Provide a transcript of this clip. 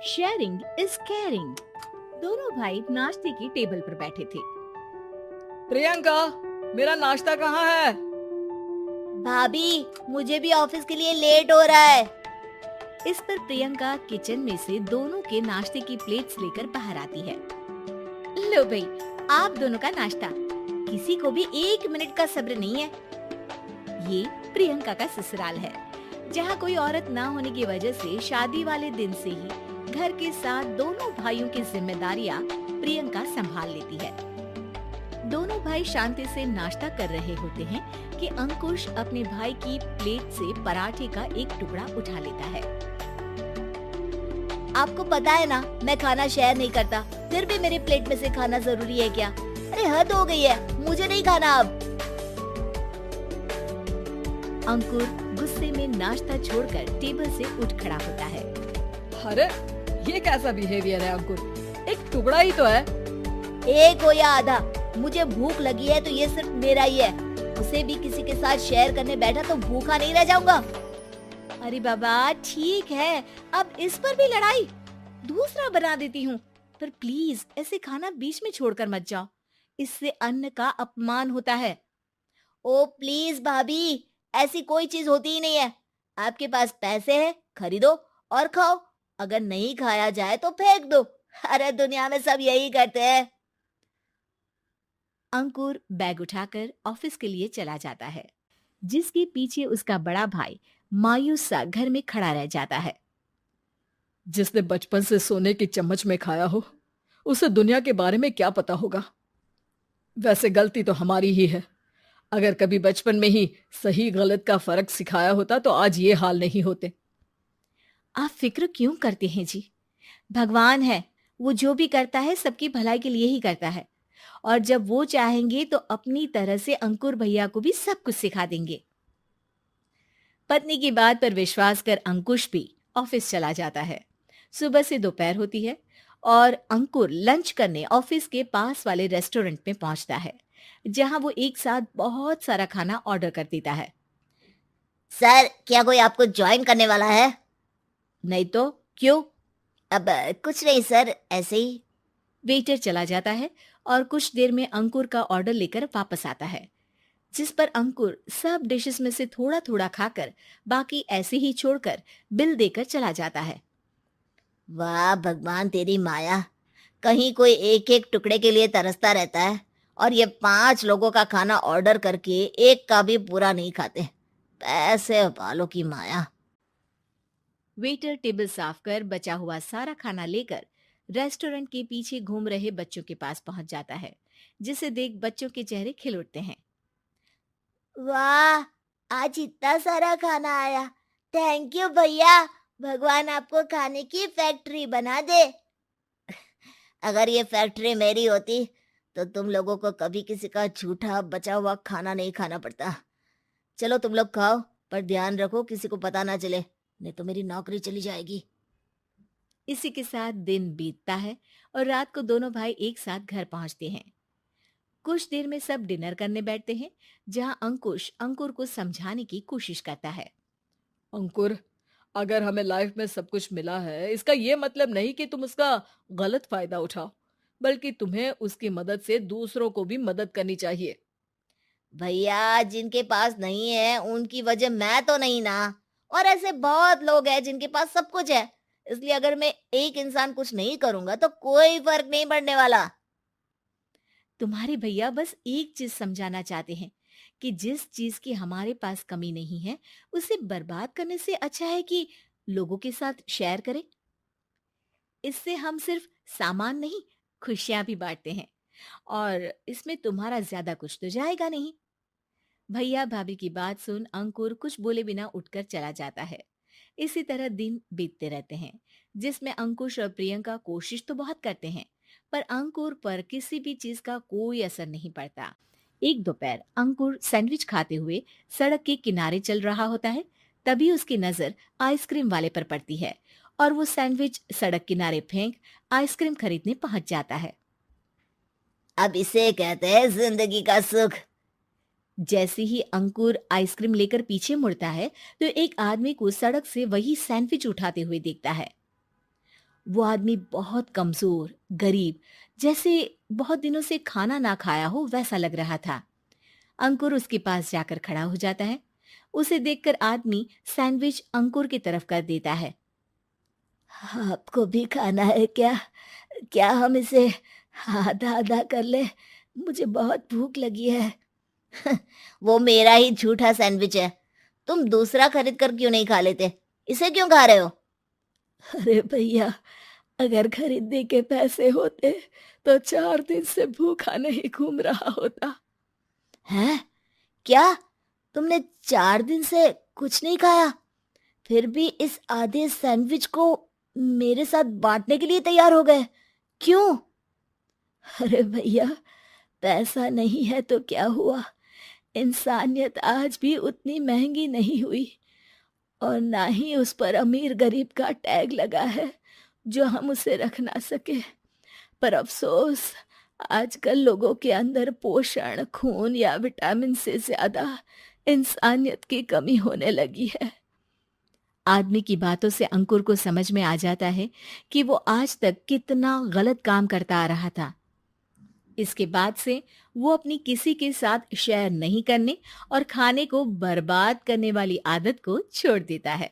Sharing is caring. दोनों भाई नाश्ते की टेबल पर बैठे थे। प्रियंका, मेरा नाश्ता कहाँ है? भाभी, मुझे भी ऑफिस के लिए लेट हो रहा है। इस पर प्रियंका किचन में से दोनों के नाश्ते की प्लेट्स लेकर बाहर आती है। लो भाई, आप दोनों का नाश्ता। किसी को भी 1 मिनट का सब्र नहीं है। ये प्रियंका का ससुराल है, जहाँ कोई औरत ना होने की वजह से शादी वाले दिन से ही घर के साथ दोनों भाइयों की जिम्मेदारियाँ प्रियंका संभाल लेती है। दोनों भाई शांति से नाश्ता कर रहे होते हैं कि अंकुश अपने भाई की प्लेट से पराठे का एक टुकड़ा उठा लेता है। आपको पता है ना, मैं खाना शेयर नहीं करता, फिर भी मेरे प्लेट में से खाना जरूरी है क्या? अरे हद हो गई है, मुझे नहीं खाना अब। अंकुर गुस्से में नाश्ता छोड़कर टेबल से उठ खड़ा होता है। अरे ये कैसा बिहेवियर है अंकुर? एक टुकड़ा ही तो है। एक हो या आधा, मुझे भूख लगी है तो ये सिर्फ मेरा ही है। उसे भी किसी के साथ शेयर करने बैठा तो भूखा नहीं रह जाऊंगा। अरे बाबा ठीक है, अब इस पर भी लड़ाई। दूसरा बना देती हूँ, पर प्लीज ऐसे खाना बीच में छोड़कर मत जाओ। इससे अन्न का अपमान होता है। ओ प्लीज भाभी, ऐसी कोई चीज होती ही नहीं है। आपके पास पैसे हैं, खरीदो और खाओ। अगर नहीं खाया जाए तो फेंक दो। अरे दुनिया में सब यही करते हैं। अंकुर बैग उठाकर ऑफिस के लिए चला जाता है, जिसके पीछे उसका बड़ा भाई मायूस सा घर में खड़ा रह जाता है। जिसने बचपन से सोने की चम्मच में खाया हो, उसे दुनिया के बारे में क्या पता होगा। वैसे गलती तो हमारी ही है। अगर कभी बचपन में ही सही गलत का फर्क सिखाया होता तो आज ये हाल नहीं होते। आप फिक्र क्यों करते हैं जी? भगवान है, वो जो भी करता है सबकी भलाई के लिए ही करता है। और जब वो चाहेंगे तो अपनी तरह से अंकुर भैया को भी सब कुछ सिखा देंगे। पत्नी की बात पर विश्वास कर अंकुश भी ऑफिस चला जाता है। सुबह से दोपहर होती है और अंकुर लंच करने ऑफिस के पास वाले रेस्टोरेंट में पहुंचता है, जहां वो एक साथ बहुत सारा खाना ऑर्डर कर देता है। सर, क्या कोई आपको ज्वाइन करने वाला है? नहीं तो क्यों? अब कुछ नहीं सर, ऐसे ही। वेटर चला जाता है और कुछ देर में अंकुर का ऑर्डर लेकर वापस आता है, जिस पर अंकुर सब डिशेस में से थोड़ा थोड़ा खाकर बाकी ऐसे ही छोड़कर बिल देकर चला जाता है। वाह भगवान, तेरी माया। कहीं कोई एक एक टुकड़े के लिए तरसता रहता है और ये 5 लोगों का खाना ऑर्डर करके एक का भी पूरा नहीं खाते। पैसे वालों की माया। वेटर टेबल साफ कर बचा हुआ सारा खाना लेकर रेस्टोरेंट के पीछे घूम रहे बच्चों के पास पहुंच जाता है, जिसे देख बच्चों के चेहरे खिल उठते हैं। वाह, आज इतना सारा खाना आया। थैंक यू भैया। भगवान आपको खाने की फैक्ट्री बना दे। अगर ये फैक्ट्री मेरी होती तो तुम लोगों को कभी किसी का झूठा बचा हुआ खाना नहीं खाना पड़ता। चलो तुम लोग खाओ, पर ध्यान रखो किसी को पता ना चले, नहीं तो मेरी नौकरी चली जाएगी। इसी के साथ दिन बीतता है और रात को दोनों भाई एक साथ घर पहुंचते हैं। कुछ देर में सब डिनर करने बैठते हैं, जहां अंकुश अंकुर को समझाने की कोशिश करता है। अंकुर, अगर हमें लाइफ में सब कुछ मिला है, इसका ये मतलब नहीं कि तुम उसका गलत फायदा उठाओ, बल्कि तुम्हें उसकी मदद से दूसरों को भी मदद करनी चाहिए। भैया, जिनके पास नहीं है उनकी वजह मैं तो नहीं ना। और ऐसे बहुत लोग हैं जिनके पास सब कुछ है। इसलिए अगर मैं एक इंसान कुछ नहीं करूंगा तो कोई फर्क नहीं पड़ने वाला। तुम्हारे भैया बस एक चीज समझाना चाहते हैं कि जिस चीज की हमारे पास कमी नहीं है, उसे बर्बाद करने से अच्छा है कि लोगों के साथ शेयर करें। इससे हम सिर्फ सामान नहीं, खुशियां भी बांटते हैं, और इसमें तुम्हारा ज्यादा कुछ तो जाएगा नहीं। भैया भाभी की बात सुन अंकुर कुछ बोले बिना उठकर चला जाता है। इसी तरह दिन बीतते रहते हैं, जिसमें अंकुश और प्रियंका कोशिश तो बहुत करते हैं, पर अंकुर पर किसी भी चीज का कोई असर नहीं पड़ता। एक दोपहर अंकुर सैंडविच खाते हुए सड़क के किनारे चल रहा होता है। तभी उसकी नजर आइसक्रीम वाले पर पड़ती है और वो सैंडविच सड़क किनारे फेंक आइसक्रीम खरीदने पहुंच जाता है। अब इसे कहते हैं जिंदगी का सुख। जैसे ही अंकुर आइसक्रीम लेकर पीछे मुड़ता है, तो एक आदमी को सड़क से वही सैंडविच उठाते हुए देखता है। वो आदमी बहुत कमजोर, गरीब, जैसे बहुत दिनों से खाना ना खाया हो वैसा लग रहा था। अंकुर उसके पास जाकर खड़ा हो जाता है। उसे देखकर आदमी सैंडविच अंकुर की तरफ कर देता है। आपको भी खाना है क्या? क्या हम इसे आधा आधा कर ले? मुझे बहुत भूख लगी है। वो मेरा ही झूठा सैंडविच है। तुम दूसरा खरीद कर क्यों नहीं खा लेते? इसे क्यों खा रहे हो? अरे भैया, अगर खरीदने के पैसे होते तो 4 दिन से भूखा नहीं घूम रहा होता। हैं? क्या? तुमने 4 दिन से कुछ नहीं खाया, फिर भी इस आधे सैंडविच को मेरे साथ बांटने के लिए तैयार हो गए? क्यों? अरे भैया, पैसा नहीं है तो क्या हुआ, इंसानियत आज भी उतनी महंगी नहीं हुई, और ना ही उस पर अमीर गरीब का टैग लगा है जो हम उसे रख ना सके। पर अफसोस, आजकल लोगों के अंदर पोषण, खून या विटामिन से ज्यादा इंसानियत की कमी होने लगी है। आदमी की बातों से अंकुर को समझ में आ जाता है कि वो आज तक कितना गलत काम करता आ रहा था। इसके बाद से वो अपनी किसी के साथ शेयर नहीं करने और खाने को बर्बाद करने वाली आदत को छोड़ देता है।